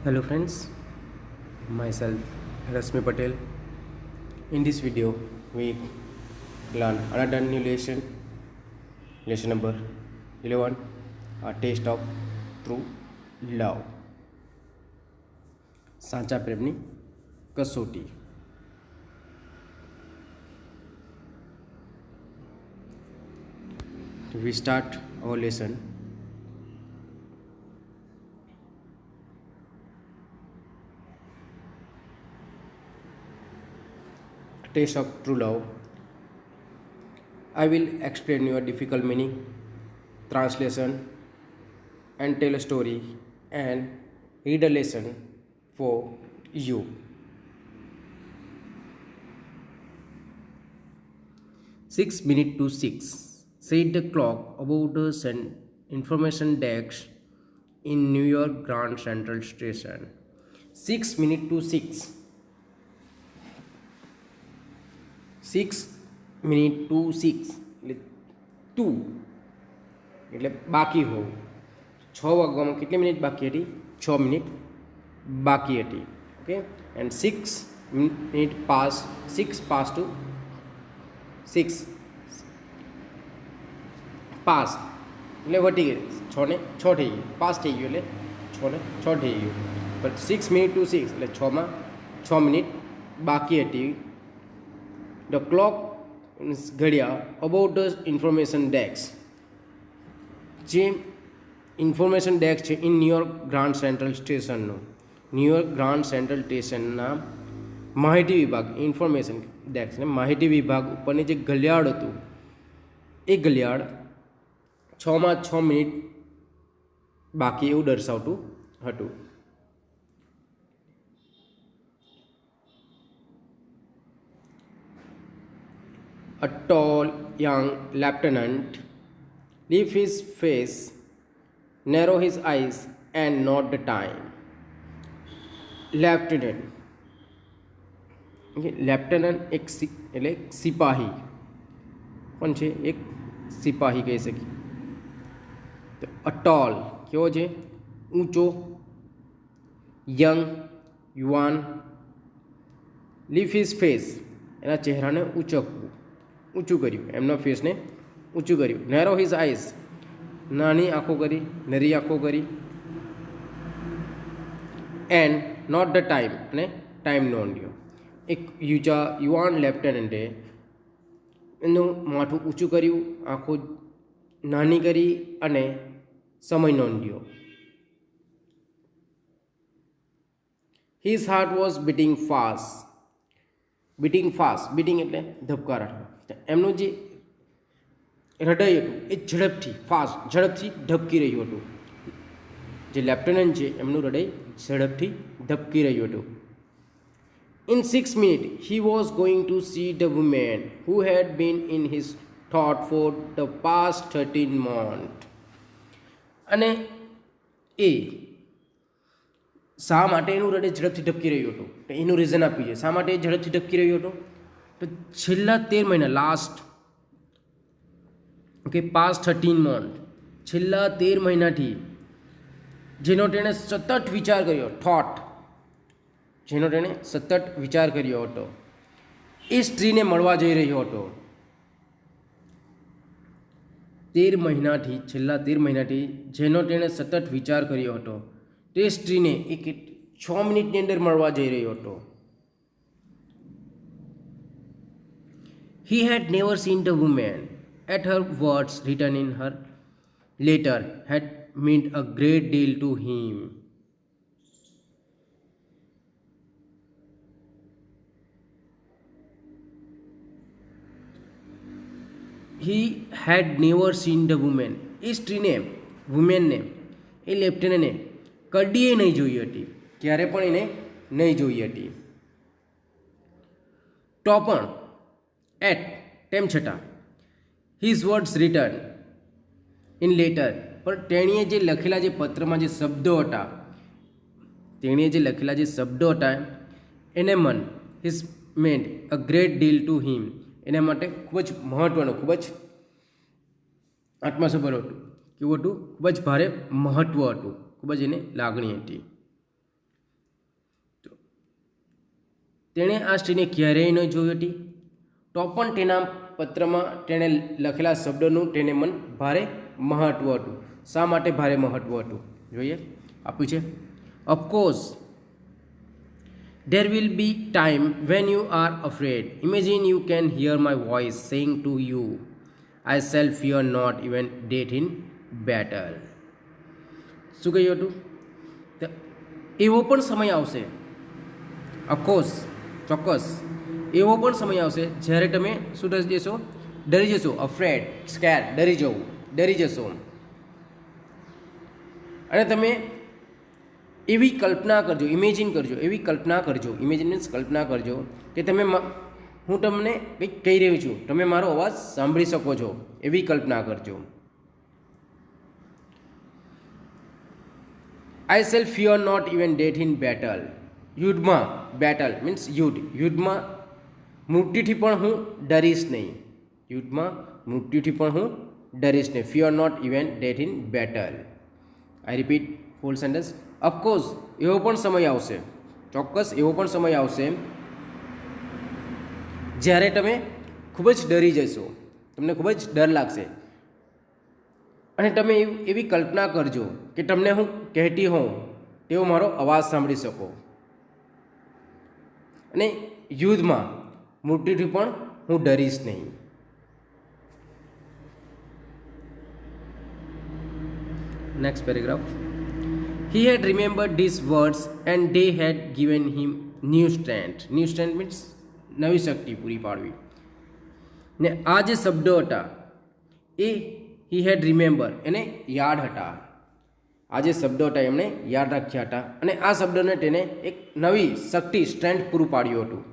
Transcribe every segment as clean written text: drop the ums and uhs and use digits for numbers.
Hello friends, myself Rasmi Patel. In this video, we learn another new lesson number 11, a taste of true love. સાચા પ્રેમની કસોટી. We start our lesson. Taste of true love. I will explain your difficult meaning, translation, and tell a story and read a lesson for you. Six minutes to 6, said the clock above the information desk in New York Grand Central Station. 6 minutes to 6. 6 minute two 6 એટલે 2 એટલે બાકી હોવું. 6 વાગવામાં કેટલી minute બાકી હતી? 6 minute બાકી હતી. Okay, and 6 minute pass, 6 pass to 6 pass એટલે વટી ગઈ. 6 ને 6 થઈ ગયું, પાસ થઈ ગયું એટલે 6 ને 6 થઈ ગયું. બટ 6 મિનિટ ટુ 6 એટલે 6માં 6 મિનિટ બાકી હતી. The clock ઘડિયાળ અબાઉટ ધ ઇન્ફોર્મેશન ડેસ્ક, જે ઇન્ફોર્મેશન ડેસ્ક છે ઇન ન્યુયોર્ક ગ્રાન્ડ સેન્ટ્રલ સ્ટેશનનું, ન્યુયોર્ક ગ્રાન્ડ સેન્ટ્રલ સ્ટેશનના માહિતી વિભાગ, ઇન્ફોર્મેશન ડેસ્ક ને માહિતી વિભાગ ઉપરની જે ઘડિયાળ હતું એ ઘડિયાળ 6માં 6 મિનિટ બાકી એવું દર્શાવતું હતું. A tall young lieutenant lifted his face, narrowed his eyes, and noted the time. Lieutenant, lieutenant એક એટલે સિપાહી પણ છે, એક સિપાહી કહી શકીએ. તો અટોલ કેવો છે? ઊંચો. યંગ યુવાન. લિફ્ટ હિઝ ફેસ એના ચહેરાને ઊંચું કર્યું, એમના ફેસને ઊંચું કર્યું. નેરો હિઝ આઈઝ નાની આંખો કરી, નરી આંખો કરી. એન્ડ નોટ ધ ટાઈમ અને ટાઈમ નોંધ્યો. એક યુવાન લેફ્ટનન્ટે એનું માથું ઊંચું કર્યું, આંખો નાની કરી અને સમય નોંધ્યો. His heart was beating fast. Beating એટલે ધબકારા. એમનું જે હૃદય હતું એ ઝડપથી ધબકી રહ્યું હતું. જે લેફ્ટનન્ટ છે એમનું હૃદય ઝડપથી ધબકી રહ્યું હતું. In 6 minute he was going to see the woman who had been in his thought for the past 13 months. અને એ શા માટે એનું હૃદય ઝડપથી ધબકી રહ્યું હતું? તો એનું રીઝન આપ્યું છે. શા માટે એ ઝડપથી ધબકી રહ્યું હતું? તો છેલ્લા 13 મહિના પાસ્ટ 13 months, છેલ્લા 13 મહિનાથી જેનો તેણે સતત વિચાર કર્યો, જેનો તેણે સતત વિચાર કર્યો હતો, એ સ્ત્રીને મળવા જઈ રહ્યો હતો. છેલ્લા 13 મહિનાથી જેનો તેણે સતત વિચાર કર્યો હતો તે સ્ત્રીને એ 6 મિનિટની અંદર મળવા જઈ રહ્યો હતો. He had never seen the woman. At her words written in her letter had meant a great deal to him. He had never seen the woman. એ સ્ત્રીને, વુમેનને, એ લેફ્ટનન્ટને કડીએ નહીં જોઈ હતી, ક્યારે પણ એને નહીં જોઈ હતી. તો પણ તેમ છતાં his words return in letter, પણ તેણીએ જે લખેલા જે પત્રમાં જે શબ્દો હતા, એને મન his meant a great deal to him, એના માટે ખૂબ જ મહત્ત્વનું, ખૂબ જ આત્મસભર હતું. કેવું હતું? ખૂબ જ ભારે મહત્ત્વ હતું, ખૂબ જ એને લાગણી હતી. તેણે આ સ્ત્રીને ક્યારેય ન જોઈ હતી, તો પણ તેના પત્રમાં તેણે લખેલા શબ્દોનું તેને મન ભારે મહત્વ હતું. શા માટે ભારે મહત્વ હતું જોઈએ, આપ્યું છે. Of course there will be time when you are afraid. Imagine you can hear my voice saying to you, I shall fear not even death in battle. શું કહ્યું હતું? એવો પણ સમય આવશે, ઓફકોર્સ ચોક્કસ એવો પણ સમય આવશે જ્યારે તમે શું થઈ જશો? ડરી જશો. અફ્રેડ, સ્કેર, ડરી જશો. અને તમે એવી કલ્પના કરજો, એવી કલ્પના કરજો, ઇમેજિન મીન્સ કલ્પના કરજો કે તમે હું તમને કંઈક કહી રહ્યો છું, તમે મારો અવાજ સાંભળી શકો છો, એવી કલ્પના કરજો. I shall fear not even death in battle. યુદ્ધમાં, બેટલ મીન્સ યુદ્ધમાં મૃત્યુથી પણ હું ડરીશ નહીં. Fear not even death in battle. I repeat full sentence. Of course એવો પણ સમય આવશે, ચોક્કસ એવો પણ સમય આવશે જ્યારે તમે ખૂબ જ ડરી જશો, તમને ખૂબ જ ડર લાગશે, અને તમે એવી કલ્પના કરજો કે તમને હું કહેતી હોઉં તેવો મારો અવાજ સાંભળી શકો. અને યુદ્ધમાં મૃત્યુથી પણ હું ડરીશ નહીં. Next paragraph. He had remembered these words and they had given him new strength. New strength means નવી શક્તિ પૂરી પાડવી. ને આ જે શબ્દો હતા એ he had remembered એને યાદ હતા. આ જે શબ્દો હતા એમણે યાદ રાખ્યા હતા, અને આ શબ્દોને તેને એક નવી શક્તિ, સ્ટ્રેન્થ પૂરું પાડ્યું હતું.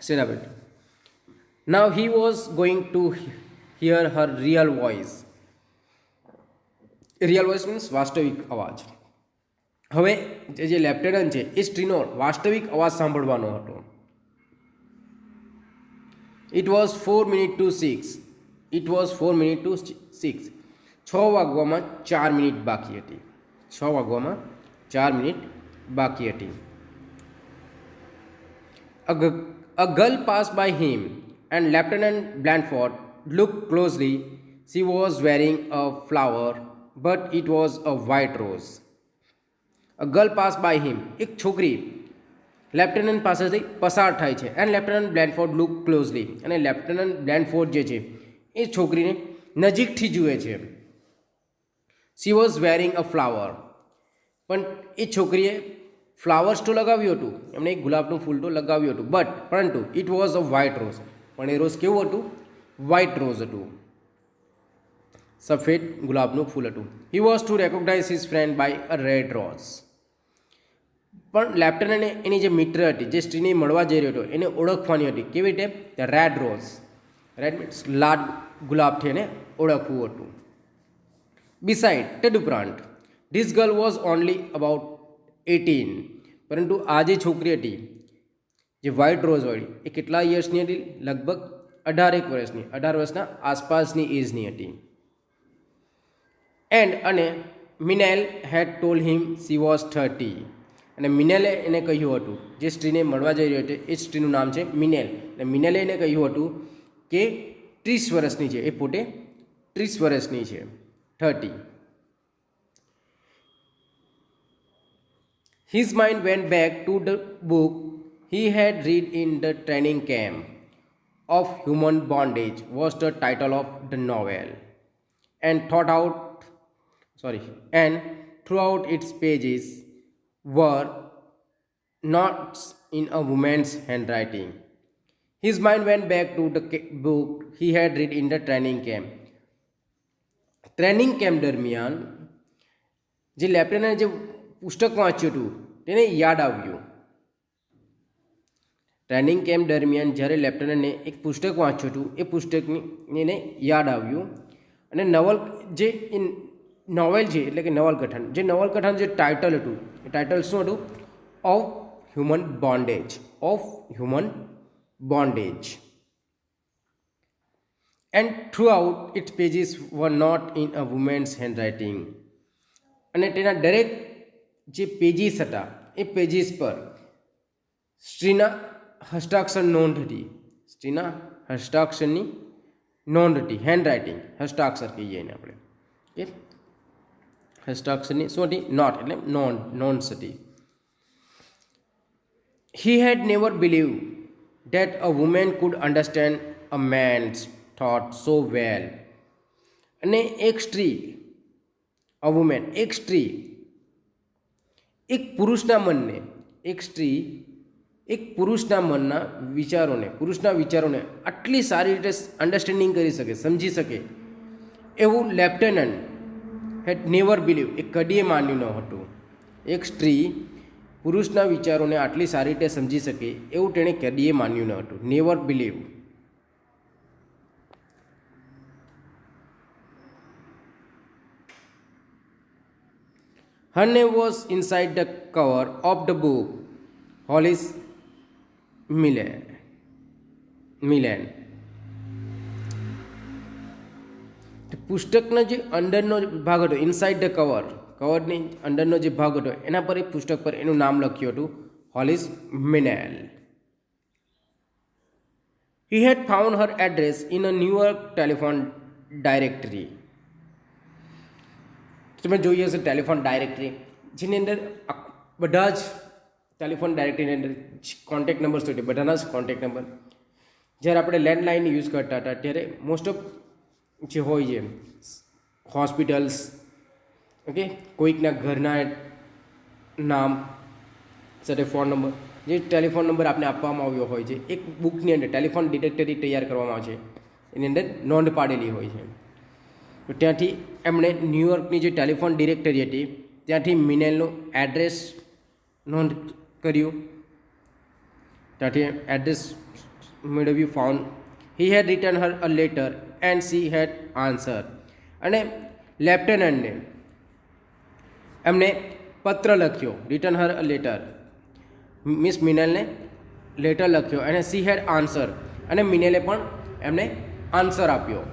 શેના બેટ? Now he was going to hear her real voice. Real voice means વાસ્તવિક અવાજ. હવે જે લેફ્ટનન્ટ છે એ સ્ત્રીનો વાસ્તવિક અવાજ સાંભળવાનો હતો. It was 4 minutes to 6. 6 વાગવામાં 4 minute બાકી હતી. 6 વાગવામાં 4 મિનિટ બાકી હતી. A girl passed by him and Lieutenant Blandford looked closely. She was wearing a flower, but it was a white rose. A girl passed by him. એક છોકરી lieutenant પાસેથી પસાર થાય છે. And lieutenant Blandford look closely. અને lieutenant Blandford જે છે એ છોકરીને નજીકથી જુએ છે. She was wearing a flower. પણ એ છોકરીએ ફ્લાવર્સ તો લગાવ્યું હતું, એમણે એક ગુલાબનું ફૂલ તો લગાવ્યું હતું, પરંતુ it was a white rose. પણ એ રોઝ કેવું હતું? વ્હાઇટ રોઝ હતું, સફેદ ગુલાબનું ફૂલ હતું. He was to recognise his friend by a red rose. પણ લેફ્ટનન્ટે એની જે મિત્ર હતી, જે સ્ત્રીને મળવા જઈ રહ્યો હતો, એને ઓળખવાની હતી. કેવી રીતે? Red rose. રેડ મીન્સ લાલ ગુલાબથી એને ઓળખવું હતું. બિસાઇડ, તદુપરાંત, this girl was only about 18. પરંતુ આ જે છોકરી હતી, જે વ્હાઇટ રોઝ વાળી, એ કેટલા યર્સની હતી? લગભગ 18 વર્ષની, 18 વર્ષના આસપાસની એજની હતી. અને મિનેલ હેડ ટોલ્ડ હિમ સી વોઝ 30. અને મિનેલે એને કહ્યું હતું, જે સ્ત્રીને મળવા જઈ રહ્યો હતો એ સ્ત્રીનું નામ છે મિનેલ. અને મિનેલે એને કહ્યું હતું કે 30 વર્ષની છે, એ પોતે 30 વર્ષની છે, 30. His mind went back to the book he had read in the training camp. Of Human Bondage was the title of the novel, and throughout its pages were notes in a woman's handwriting. His mind went back to the book he had read in the training camp. Training camp દરમિયાન જે લેફ્ટનન્ટે જે પુસ્તક વાંચ્યું હતું તેને યાદ આવ્યું. Training camp દરમિયાન જ્યારે લેફ્ટનન્ટે એક પુસ્તક વાંચ્યું હતું એ પુસ્તકની એને યાદ આવ્યું. અને નોવેલ છે એટલે કે નવલકથાનું જે ટાઇટલ હતું એ ટાઇટલ શું હતું? Of human bondage. And throughout its pages were note in a woman's handwriting. અને તેના દરેક જે પેજીસ હતા એ પેજીસ પર સ્ત્રીના હસ્તાક્ષર નોંધ હતી, સ્ત્રીના હસ્તાક્ષરની નોંધ હતી, હેન્ડ રાઇટિંગ, હસ્તાક્ષર કહીએ એને આપણે, ઓકે. હસ્તાક્ષરની શું હતી? નોટ એટલે નોન્સ હતી. He had never believed that a woman could understand a man's thought so well. અને એક સ્ત્રી, અ વુમેન, એક સ્ત્રી એક પુરુષના મનને, એક સ્ત્રી એક પુરુષના મનના વિચારોને આટલી સારી રીતે અન્ડરસ્ટેન્ડિંગ કરી શકે, સમજી શકે, એવું લેફ્ટનન્ટ હેડ નેવર બિલીવ, એ કદીએ માન્યું ન હતું. એક સ્ત્રી પુરુષના વિચારોને આટલી સારી રીતે સમજી શકે એવું તેણે કદીએ માન્યું ન હતું. Never believe. Her name was inside the cover of the book, Hollis Milan. પુસ્તકનો જે અંદરનો ભાગ હતો, ઇનસાઇડ ધ કવરની અંદરનો જે ભાગ હતો એના પર એ પુસ્તક પર એનું નામ લખ્યું હતું, હોલિસ મિનેલ. He had found her address in a New York telephone directory. તમે જોઈએ હશે ટેલિફોન ડાયરેક્ટરી, જેની અંદર બધા જ ટેલિફોન ડાયરેક્ટરીની અંદર કોન્ટેક્ટ નંબર્સ હોય, બધાના જ કોન્ટેક્ટ નંબર. જ્યારે આપણે લેન્ડલાઇન યુઝ કરતા હતા ત્યારે મોસ્ટ ઓફ જે હોય છે હોસ્પિટલ્સ, ઓકે, કોઈકના ઘરના નામ સાથે ફોન નંબર, જે ટેલિફોન નંબર આપણે આપવામાં આવ્યો હોય છે, એક બુકની અંદર ટેલિફોન ડિરેક્ટરી તૈયાર કરવામાં આવે છે, એની અંદર નોંધ પાડેલી હોય છે. તો ત્યાંથી એમણે ન્યૂયોર્કની જે ટેલિફોન ડિરેક્ટરી હતી ત્યાંથી મિનેલનું એડ્રેસ નોંધ કર્યું, ત્યાંથી એડ્રેસ મેળવ્યું, found. He had return her a letter and she had answer. અને લેફ્ટનન્ટને એમને પત્ર લખ્યો, return her a letter, miss મિનેલને લેટર લખ્યો, અને સી હેડ આન્સર, અને મિનેલે પણ એમને આન્સર આપ્યો.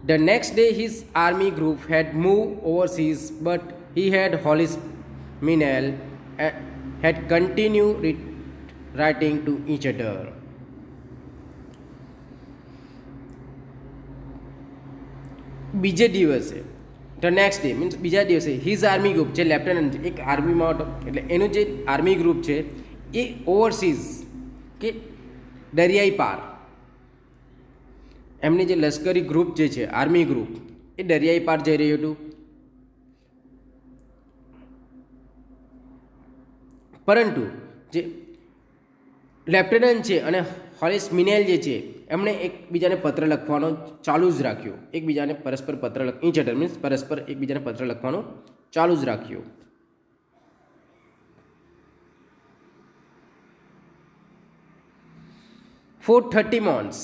The next day his army group had moved overseas, but he had Hollis Minnell had continued writing to each other. બીજે દિવસે, ધ નેક્સ્ટ ડે મીન્સ બીજા દિવસે, હિઝ આર્મી ગ્રુપ, જે lieutenant એક આર્મીમાં હતો એટલે એનું જે આર્મી ગ્રુપ છે એ ઓવરસીઝ કે દરિયાઈ પાર, એમની જે લશ્કરી ગ્રુપ જે છે આર્મી ગ્રુપ એ દરિયાઈ પાર જઈ રહ્યું હતું. પરંતુ જે લેફ્ટનન્ટ છે અને હોલિસ મિનેલ જે છે એમણે એકબીજાને પત્ર લખવાનો ચાલુ જ રાખ્યો, એકબીજાને પરસ્પર પત્ર ઇચ અધર મીન્સ પરસ્પર એકબીજાને પત્ર લખવાનું ચાલુ જ રાખ્યું. For 30 months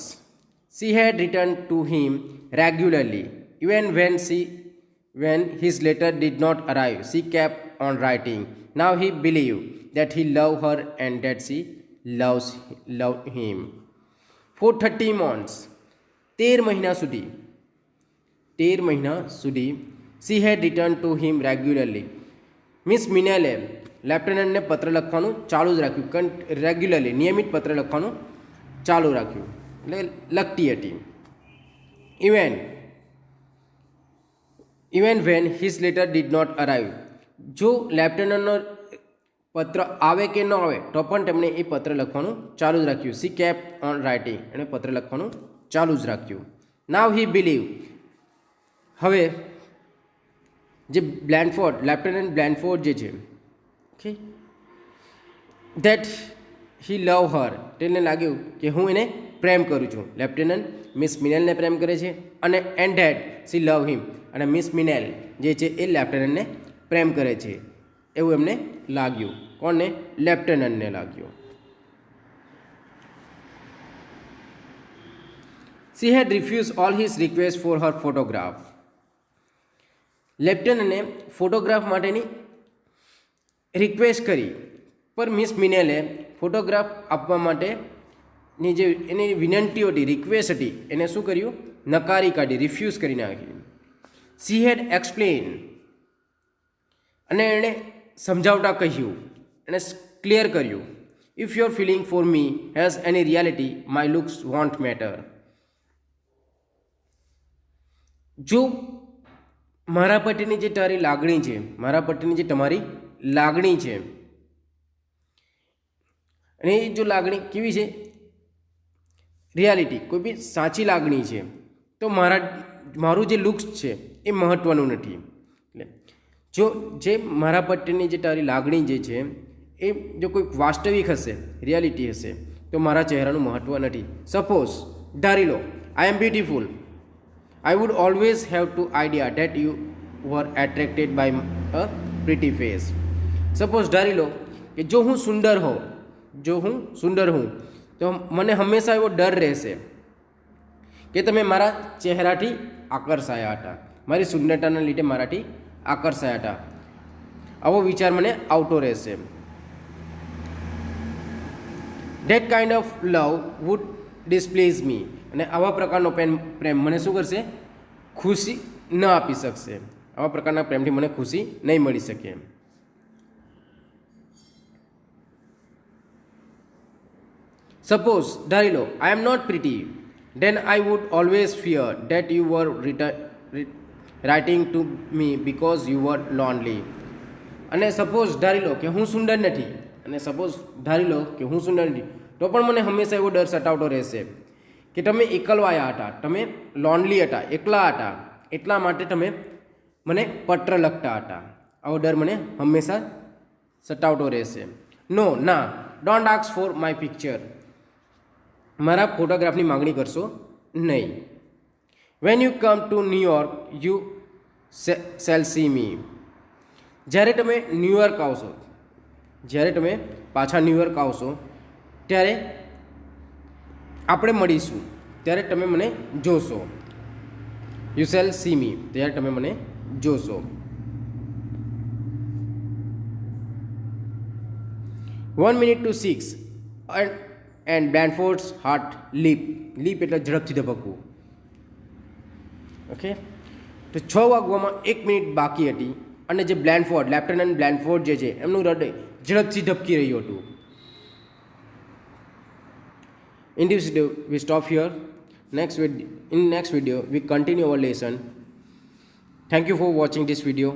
she had written to him regularly. Even when his letter did not arrive, she kept on writing. Now he believed that he loved her and that she loved him. For 30 months, 13 મહિના સુધી she had written to him regularly. Miss મિનેલે લેફ્ટનન્ટને પત્ર લખવાનું ચાલુ જ રાખ્યું, regularly નિયમિત પત્ર લખવાનું ચાલુ રાખ્યું, એટલે લખતી હતી. Even when his letter did not arrive, જો લેફ્ટનન્ટનો પત્ર આવે કે ન આવે તો પણ તેમણે એ પત્ર લખવાનું ચાલુ જ રાખ્યું. સી કેપ ઓન રાઇટિંગ, એણે પત્ર લખવાનું ચાલુ જ રાખ્યું. નાવ હી બિલીવ, હવે જે બ્લેન્ડફોર્ડ, લેફ્ટનન્ટ બ્લેન્ડફોર્ડ જે છે, ઓકે, ધેટ હી લવ હર, તેને લાગ્યું કે હું એને પ્રેમ કરું છું. લેફ્ટનન્ટ મિસ મિનેલને પ્રેમ કરે છે અને એન્ડ ધેટ સી લવ હિમ, અને મિસ મિનેલ જે છે એ લેફ્ટનન્ટને પ્રેમ કરે છે એવું એમને લાગ્યું. કોને? લેફ્ટનન્ટને લાગ્યું. She had refused all his requests for her photograph. લેફ્ટનન્ટને ફોટોગ્રાફ માટેની રિક્વેસ્ટ કરી, પર મિસ મિનેલે ફોટોગ્રાફ આપવા માટેની જે એની વિનંતી હતી, રિક્વેસ્ટ હતી, એને શું કર્યું? નકારી કાઢી, રિફ્યુઝ કરી નાખી. She had explained, અને એણે સમજાવતા કહ્યું, એણે ક્લિયર કર્યું, if your feeling for me has any reality my looks won't matter. જો મારા પ્રત્યેની જે તારી લાગણી છે, મારા પ્રત્યેની જે તમારી લાગણી છે, અને એ જો લાગણી કેવી છે, રિયાલિટી, કોઈ બી સાચી લાગણી છે, તો મારું જે લુક્સ છે એ મહત્ત્વનું નથી. એટલે જો જે મારા પ્રત્યેની જે તારી લાગણી જે છે એ જો કોઈ વાસ્તવિક હશે, રિયાલિટી હશે, તો મારા ચહેરાનું મહત્ત્વ નથી. સપોઝ ધારી લો, I am beautiful, I would always have to idea that you were attracted by a pretty face. Suppose ધારી લો કે જો હું સુંદર હોઉં તો મને હંમેશા એવો ડર રહેશે કે તમે મારા ચહેરાથી આકર્ષાયા હતા, મારી સુંદરતાના લીધે મારાથી આકર્ષાયા હતા. આવો વિચાર મને આવતો રહેશે. That kind of love would displease me. અને આવા પ્રકારનો પ્રેમ મને શું કરશે? ખુશી ન આપી શકશે. આવા પ્રકારના પ્રેમથી મને ખુશી નહીં મળી શકે. સપોઝ ધારી લો, I am not pretty, then I would always fear that you were writing to me because you were lonely. અને સપોઝ ધારી લો કે હું સુંદર નથી, તો પણ મને હંમેશા એવો ડર સતાવતો રહેશે કે તમે એકલવાયા હતા, તમે લોનલી હતા, એકલા હતા, એટલા માટે તમે મને પત્ર લખતા હતા. આવો ડર મને હંમેશા સતાવતો રહેશે. ના, don't ask for my picture. મારા ફોટોગ્રાફની માંગણી કરશો નહીં. When you come to New York you shall see me. જ્યારે તમે પાછા ન્યૂયોર્ક આવશો ત્યારે આપણે મળીશું, ત્યારે તમે મને જોશો. યુ શેલ સી મી, ત્યારે તમે મને જોશો. 1 minute to 6 and Blandford's heart leap એટલે ઝડપથી ધબકવું. ઓકે, તો 6 વાગવામાં 1 મિનિટ બાકી હતી અને જે લેફ્ટનન્ટ બ્લેન્ડફોર્ડ જે છે એમનું હૃદય ઝડપથી ધબકી રહ્યું હતું. In this video, we stop here. In next video, we continue our lesson. Thank you for watching this video.